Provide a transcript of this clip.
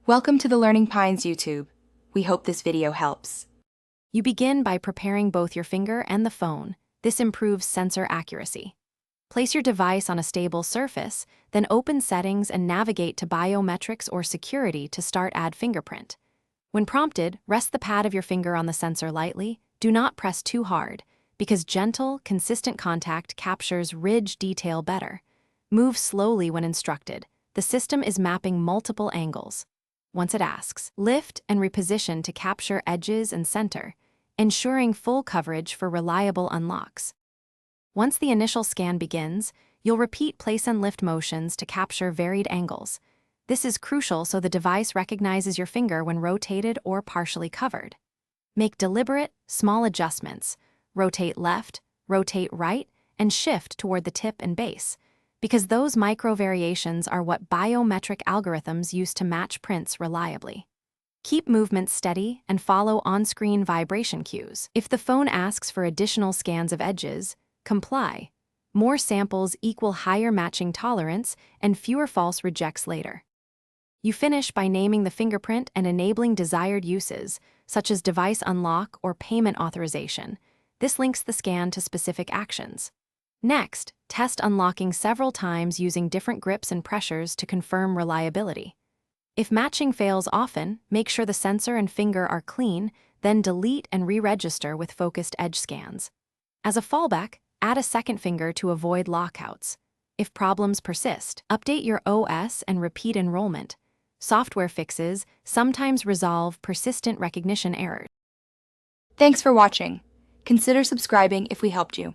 Welcome to the Learning Pines YouTube. We hope this video helps. You begin by preparing both your finger and the phone. This improves sensor accuracy. Place your device on a stable surface, then open Settings and navigate to Biometrics or Security to start Add Fingerprint. When prompted, rest the pad of your finger on the sensor lightly. Do not press too hard, because gentle, consistent contact captures ridge detail better. Move slowly when instructed. The system is mapping multiple angles. Once it asks, lift and reposition to capture edges and center, ensuring full coverage for reliable unlocks. Once the initial scan begins, you'll repeat place and lift motions to capture varied angles. This is crucial so the device recognizes your finger when rotated or partially covered. Make deliberate, small adjustments. Rotate left, rotate right, and shift toward the tip and base, because those micro variations are what biometric algorithms use to match prints reliably. Keep movements steady and follow on-screen vibration cues. If the phone asks for additional scans of edges, comply. More samples equal higher matching tolerance and fewer false rejects later. You finish by naming the fingerprint and enabling desired uses, such as device unlock or payment authorization. This links the scan to specific actions. Next, test unlocking several times using different grips and pressures to confirm reliability. If matching fails often, make sure the sensor and finger are clean, then delete and re-register with focused edge scans. As a fallback, add a second finger to avoid lockouts. If problems persist, update your OS and repeat enrollment. Software fixes sometimes resolve persistent recognition errors. Thanks for watching. Consider subscribing if we helped you.